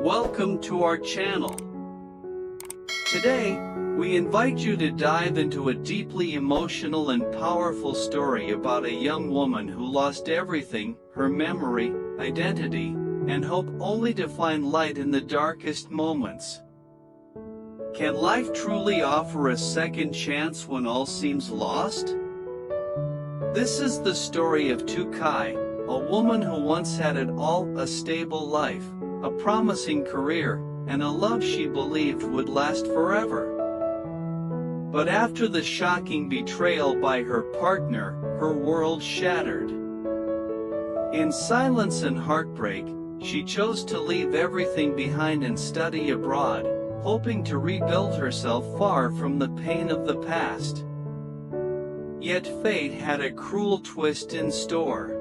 Welcome to our channel. Today, we invite you to dive into a deeply emotional and powerful story about a young woman who lost everything, her memory, identity, and hope, only to find light in the darkest moments. Can life truly offer a second chance when all seems lost? This is the story of Lytuky, a woman who once had it all: a stable life, a promising career, and a love she believed would last forever. But after the shocking betrayal by her partner, her world shattered. In silence and heartbreak, she chose to leave everything behind and study abroad, hoping to rebuild herself far from the pain of the past. Yet fate had a cruel twist in store.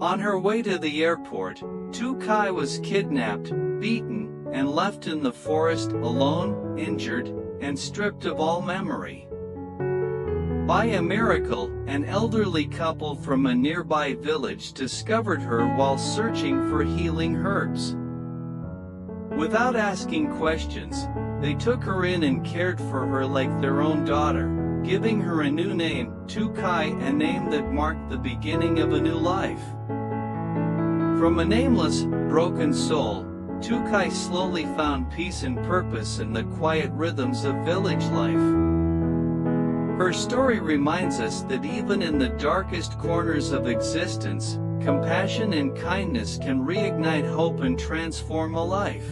On her way to the airport, Lytuky was kidnapped, beaten, and left in the forest alone, injured, and stripped of all memory. By a miracle, an elderly couple from a nearby village discovered her while searching for healing herbs. Without asking questions, they took her in and cared for her like their own daughter, giving her a new name, Lytuky, a name that marked the beginning of a new life. From a nameless, broken soul, Lytuky slowly found peace and purpose in the quiet rhythms of village life. Her story reminds us that even in the darkest corners of existence, compassion and kindness can reignite hope and transform a life.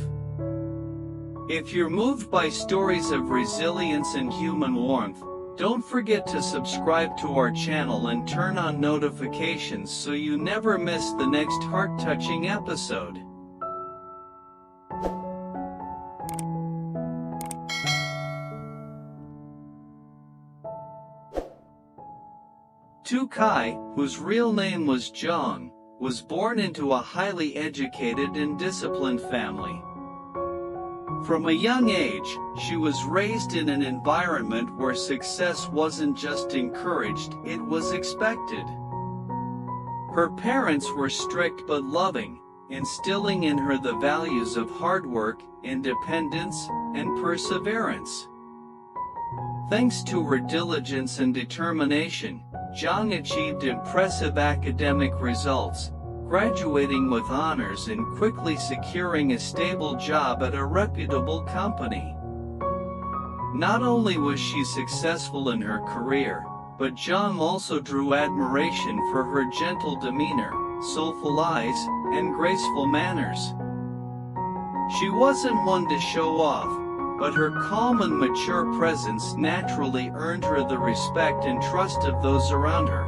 If you're moved by stories of resilience and human warmth, don't forget to subscribe to our channel and turn on notifications so you never miss the next heart-touching episode. Lytuky, whose real name was Jong, was born into a highly educated and disciplined family. From a young age, she was raised in an environment where success wasn't just encouraged, it was expected. Her parents were strict but loving, instilling in her the values of hard work, independence, and perseverance. Thanks to her diligence and determination, Jong achieved impressive academic results, graduating with honors and quickly securing a stable job at a reputable company. Not only was she successful in her career, but Jong also drew admiration for her gentle demeanor, soulful eyes, and graceful manners. She wasn't one to show off, but her calm and mature presence naturally earned her the respect and trust of those around her.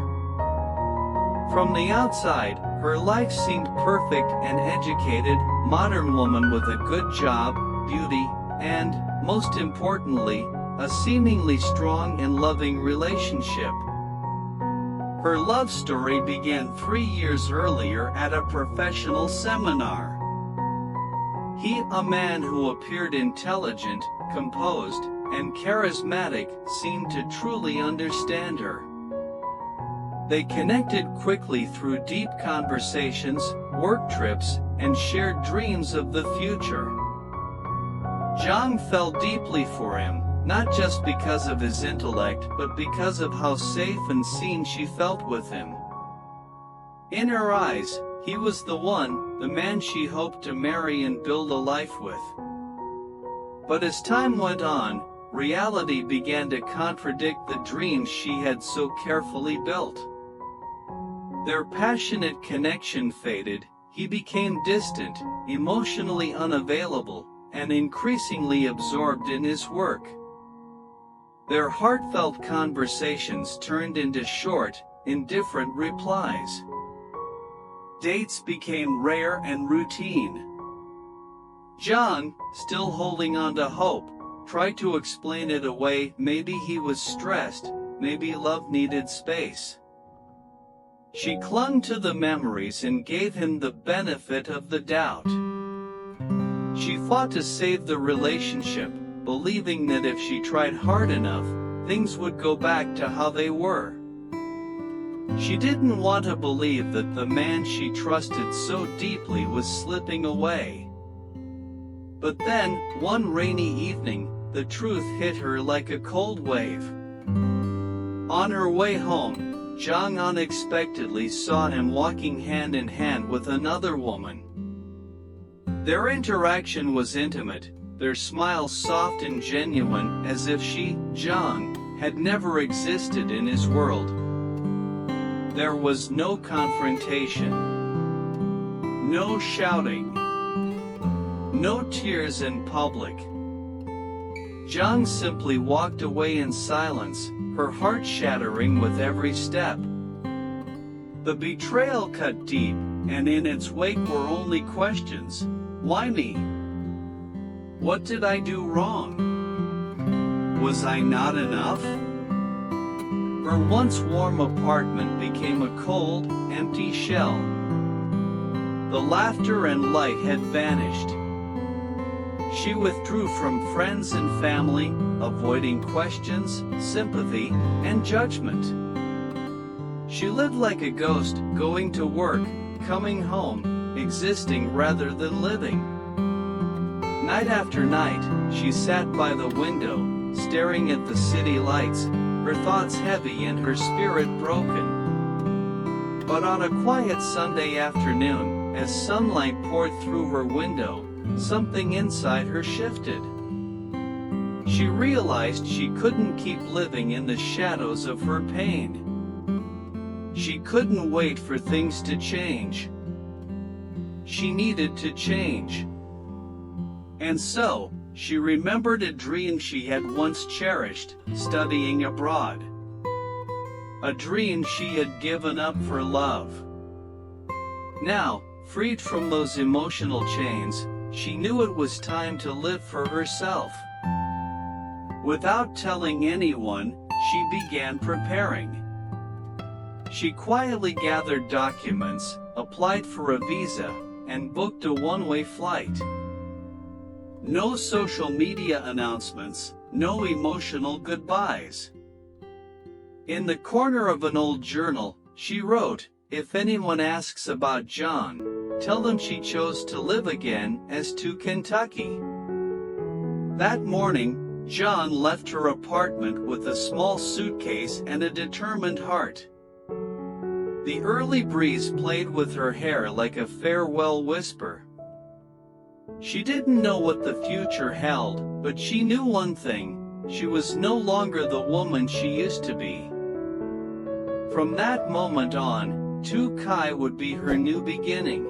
From the outside, her life seemed perfect: an educated, modern woman with a good job, beauty, and, most importantly, a seemingly strong and loving relationship. Her love story began 3 years earlier at a professional seminar. He, a man who appeared intelligent, composed, and charismatic, seemed to truly understand her. They connected quickly through deep conversations, work trips, and shared dreams of the future. Jong fell deeply for him, not just because of his intellect but because of how safe and seen she felt with him. In her eyes, he was the one, the man she hoped to marry and build a life with. But as time went on, reality began to contradict the dreams she had so carefully built. Their passionate connection faded, he became distant, emotionally unavailable, and increasingly absorbed in his work. Their heartfelt conversations turned into short, indifferent replies. Dates became rare and routine. Jong, still holding on to hope, tried to explain it away: maybe he was stressed, maybe love needed space. She clung to the memories and gave him the benefit of the doubt. She fought to save the relationship, believing that if she tried hard enough, things would go back to how they were. She didn't want to believe that the man she trusted so deeply was slipping away. But then, one rainy evening, the truth hit her like a cold wave. On her way home, Zhang unexpectedly saw him walking hand in hand with another woman. Their interaction was intimate, their smiles soft and genuine, as if she, Zhang, had never existed in his world. There was no confrontation, no shouting, no tears in public. Zhang simply walked away in silence, her heart shattering with every step. The betrayal cut deep, and in its wake were only questions. Why me? What did I do wrong? Was I not enough? Her once warm apartment became a cold, empty shell. The laughter and light had vanished. She withdrew from friends and family, avoiding questions, sympathy, and judgment. She lived like a ghost, going to work, coming home, existing rather than living. Night after night, she sat by the window, staring at the city lights, her thoughts heavy and her spirit broken. But on a quiet Sunday afternoon, as sunlight poured through her window, something inside her shifted. She realized she couldn't keep living in the shadows of her pain. She couldn't wait for things to change. She needed to change. And so, she remembered a dream she had once cherished, studying abroad. A dream she had given up for love. Now, freed from those emotional chains, she knew it was time to live for herself. Without telling anyone, she began preparing. She quietly gathered documents, applied for a visa, and booked a one-way flight. No social media announcements, no emotional goodbyes. In the corner of an old journal, she wrote, "If anyone asks about John, tell them she chose to live again as to Kentucky." That morning, John left her apartment with a small suitcase and a determined heart. The early breeze played with her hair like a farewell whisper. She didn't know what the future held, but she knew one thing: she was no longer the woman she used to be. From that moment on, Lytuky would be her new beginning.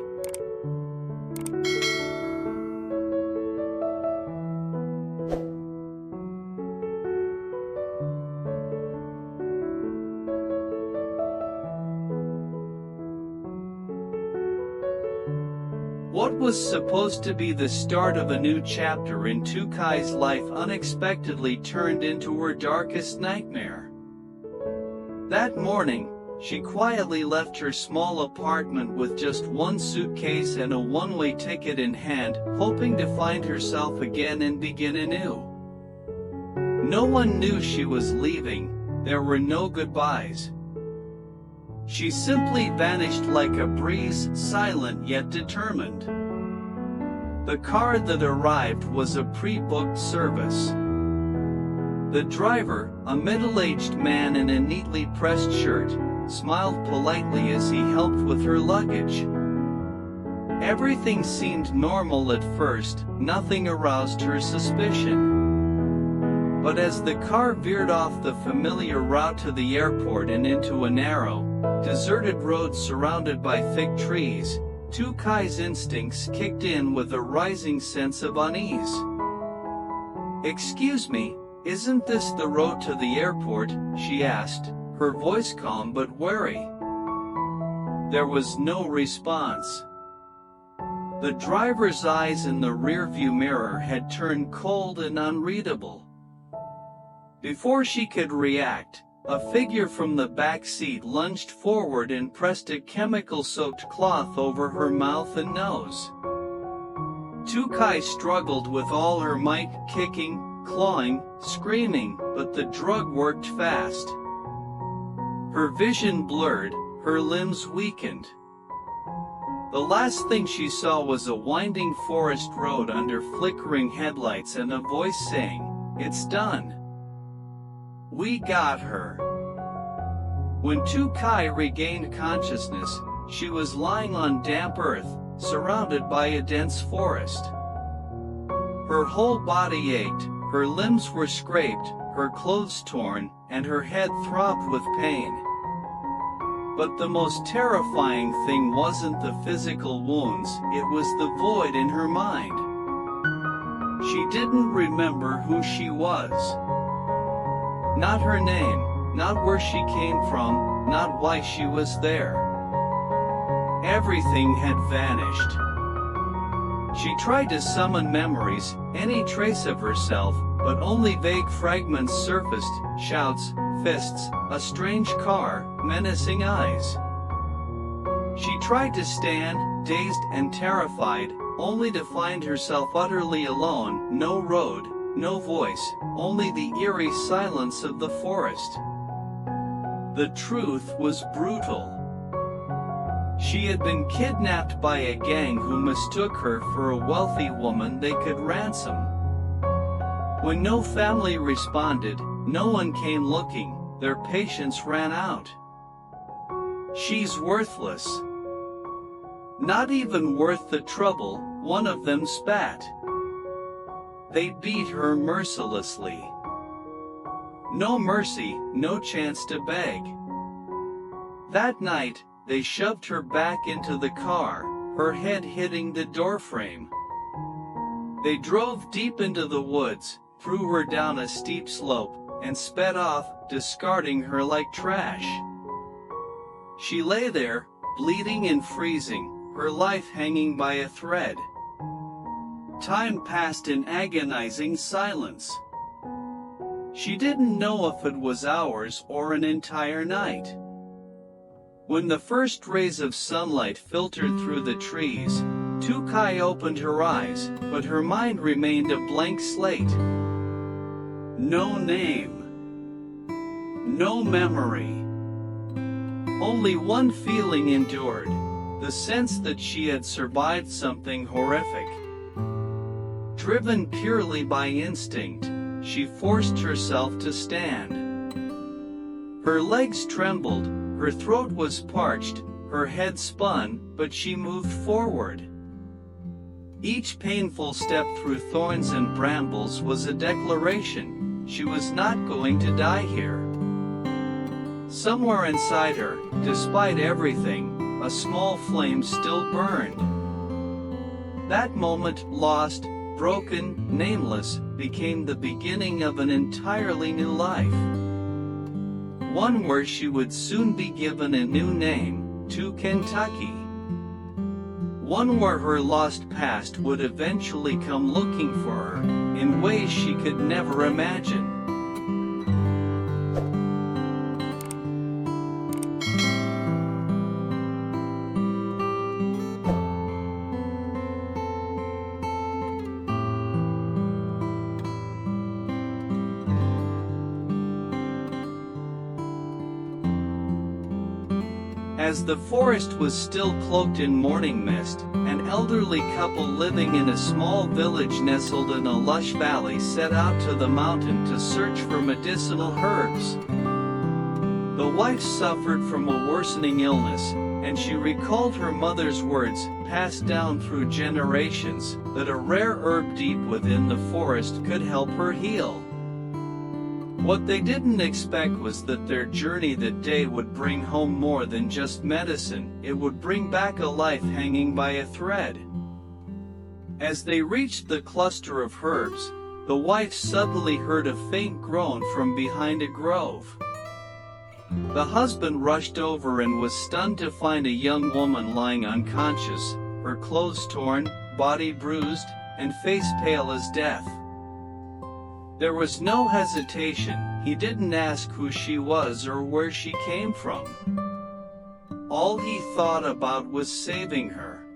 What was supposed to be the start of a new chapter in Lytuky's life unexpectedly turned into her darkest nightmare. That morning, she quietly left her small apartment with just one suitcase and a one-way ticket in hand, hoping to find herself again and begin anew. No one knew she was leaving, there were no goodbyes. She simply vanished like a breeze, silent yet determined. The car that arrived was a pre-booked service. The driver, a middle-aged man in a neatly pressed shirt, smiled politely as he helped with her luggage. Everything seemed normal at first, nothing aroused her suspicion. But as the car veered off the familiar route to the airport and into a narrow, deserted road surrounded by thick trees, Lytuky's instincts kicked in with a rising sense of unease. "Excuse me, isn't this the road to the airport?" she asked, her voice calm but wary. There was no response. The driver's eyes in the rearview mirror had turned cold and unreadable. Before she could react, a figure from the back seat lunged forward and pressed a chemical-soaked cloth over her mouth and nose. Lytuky struggled with all her might, kicking, clawing, screaming, but the drug worked fast. Her vision blurred, her limbs weakened. The last thing she saw was a winding forest road under flickering headlights and a voice saying, "It's done. We got her." When Lytuky regained consciousness, she was lying on damp earth, surrounded by a dense forest. Her whole body ached, her limbs were scraped, her clothes torn, and her head throbbed with pain. But the most terrifying thing wasn't the physical wounds, it was the void in her mind. She didn't remember who she was. Not her name, not where she came from, not why she was there. Everything had vanished. She tried to summon memories, any trace of herself, but only vague fragments surfaced, shouts, fists, a strange car, menacing eyes. She tried to stand, dazed and terrified, only to find herself utterly alone, no road, no voice, only the eerie silence of the forest. The truth was brutal. She had been kidnapped by a gang who mistook her for a wealthy woman they could ransom. When no family responded, no one came looking, their patience ran out. "She's worthless. Not even worth the trouble," one of them spat. They beat her mercilessly. No mercy, no chance to beg. That night, they shoved her back into the car, her head hitting the doorframe. They drove deep into the woods, threw her down a steep slope, and sped off, discarding her like trash. She lay there, bleeding and freezing, her life hanging by a thread. Time passed in agonizing silence. She didn't know if it was hours or an entire night. When the first rays of sunlight filtered through the trees, Lytuky opened her eyes, but her mind remained a blank slate. No name. No memory. Only one feeling endured, the sense that she had survived something horrific. Driven purely by instinct, she forced herself to stand. Her legs trembled, her throat was parched, her head spun, but she moved forward. Each painful step through thorns and brambles was a declaration, she was not going to die here. Somewhere inside her, despite everything, a small flame still burned. That moment, lost, broken, nameless, became the beginning of an entirely new life. One where she would soon be given a new name, to Kentucky. One where her lost past would eventually come looking for her, in ways she could never imagine. As the forest was still cloaked in morning mist, an elderly couple living in a small village nestled in a lush valley set out to the mountain to search for medicinal herbs. The wife suffered from a worsening illness, and she recalled her mother's words, passed down through generations, that a rare herb deep within the forest could help her heal. What they didn't expect was that their journey that day would bring home more than just medicine, it would bring back a life hanging by a thread. As they reached the cluster of herbs, the wife suddenly heard a faint groan from behind a grove. The husband rushed over and was stunned to find a young woman lying unconscious, her clothes torn, body bruised, and face pale as death. There was no hesitation, he didn't ask who she was or where she came from. All he thought about was saving her.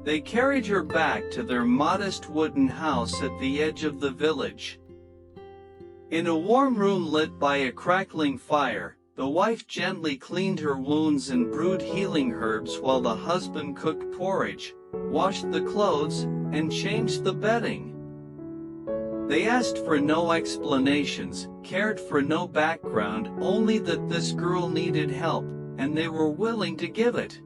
They carried her back to their modest wooden house at the edge of the village. In a warm room lit by a crackling fire, The wife gently cleaned her wounds and brewed healing herbs while the husband cooked porridge, washed the clothes, and changed the bedding. They asked for no explanations, cared for no background, only that this girl needed help, and they were willing to give it.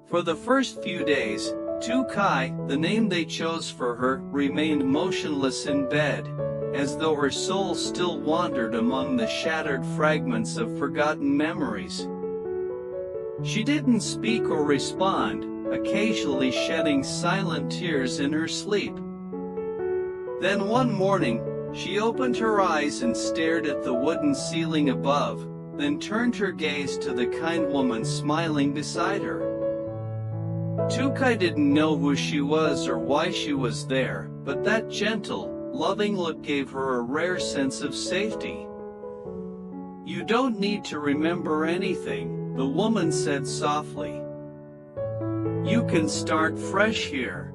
For the first few days, Lytuky, the name they chose for her, remained motionless in bed, as though her soul still wandered among the shattered fragments of forgotten memories. She didn't speak or respond, occasionally shedding silent tears in her sleep. Then one morning, she opened her eyes and stared at the wooden ceiling above, then turned her gaze to the kind woman smiling beside her. Lytuky didn't know who she was or why she was there, but that gentle, loving look gave her a rare sense of safety. "You don't need to remember anything," the woman said softly. "You can start fresh here.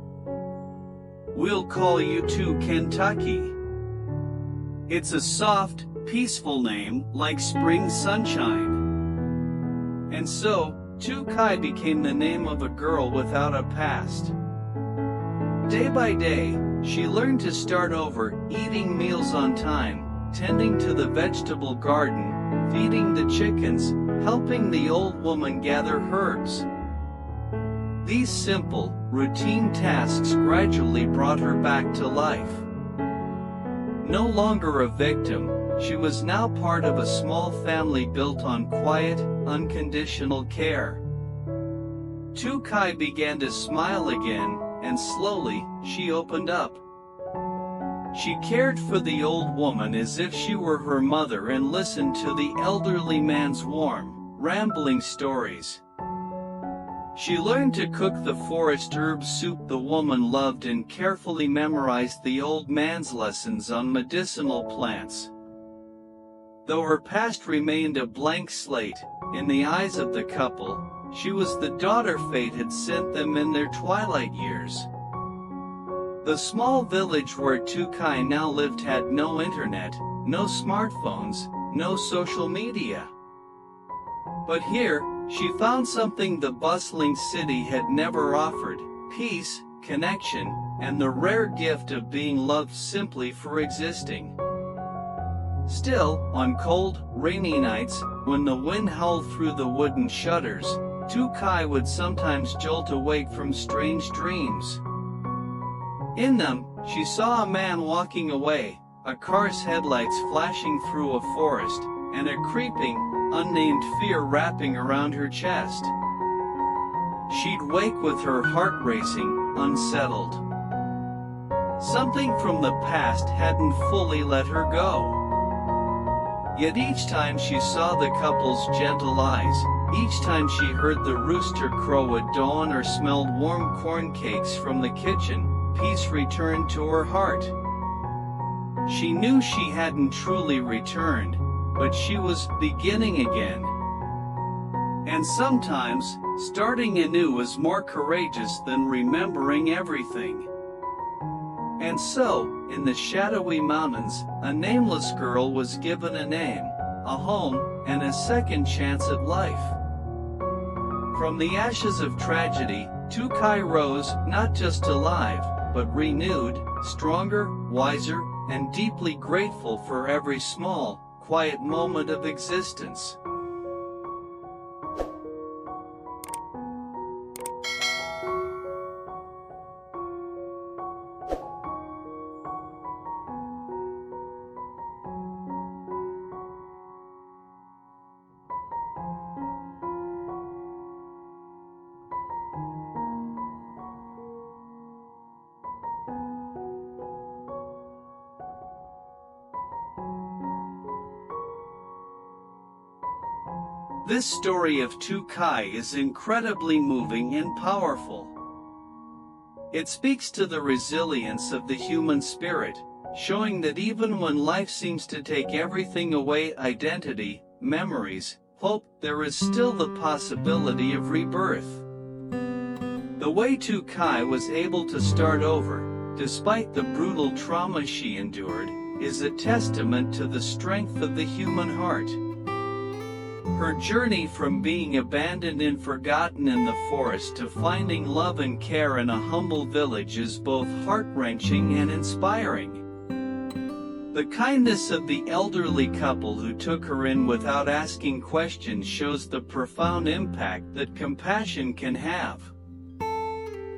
We'll call you to Kentucky." It's a soft, peaceful name, like spring sunshine. And so, Lytuky became the name of a girl without a past. Day by day, she learned to start over, eating meals on time, tending to the vegetable garden, feeding the chickens, helping the old woman gather herbs. These simple, routine tasks gradually brought her back to life. No longer a victim, she was now part of a small family built on quiet, unconditional care. Lytuky began to smile again, and slowly, she opened up. She cared for the old woman as if she were her mother and listened to the elderly man's warm, rambling stories. She learned to cook the forest herb soup the woman loved and carefully memorized the old man's lessons on medicinal plants. Though her past remained a blank slate, in the eyes of the couple, she was the daughter fate had sent them in their twilight years. The small village where Lytuky now lived had no internet, no smartphones, no social media. But here, she found something the bustling city had never offered: peace, connection, and the rare gift of being loved simply for existing. Still, on cold, rainy nights, when the wind howled through the wooden shutters, Lytuky would sometimes jolt awake from strange dreams. In them, she saw a man walking away, a car's headlights flashing through a forest, and a creeping, unnamed fear wrapping around her chest. She'd wake with her heart racing, unsettled. Something from the past hadn't fully let her go. Yet each time she saw the couple's gentle eyes, each time she heard the rooster crow at dawn or smelled warm corn cakes from the kitchen, peace returned to her heart. She knew she hadn't truly returned, but she was beginning again. And sometimes, starting anew was more courageous than remembering everything. And so, in the shadowy mountains, a nameless girl was given a name, a home, and a second chance at life. From the ashes of tragedy, Lytuky rose, not just alive, but renewed, stronger, wiser, and deeply grateful for every small, quiet moment of existence. This story of Lytuky is incredibly moving and powerful. It speaks to the resilience of the human spirit, showing that even when life seems to take everything away, identity, memories, hope, there is still the possibility of rebirth. The way Lytuky was able to start over, despite the brutal trauma she endured, is a testament to the strength of the human heart. Her journey from being abandoned and forgotten in the forest to finding love and care in a humble village is both heart-wrenching and inspiring. The kindness of the elderly couple who took her in without asking questions shows the profound impact that compassion can have.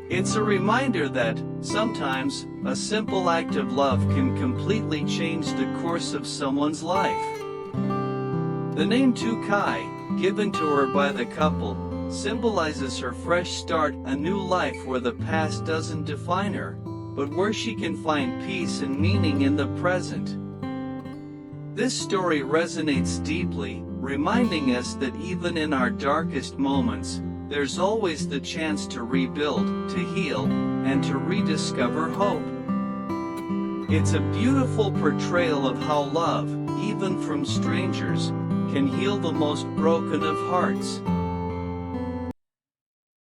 It's a reminder that, sometimes, a simple act of love can completely change the course of someone's life. The name Lytuky, given to her by the couple, symbolizes her fresh start, a new life where the past doesn't define her, but where she can find peace and meaning in the present. This story resonates deeply, reminding us that even in our darkest moments, there's always the chance to rebuild, to heal, and to rediscover hope. It's a beautiful portrayal of how love, even from strangers, can heal the most broken of hearts.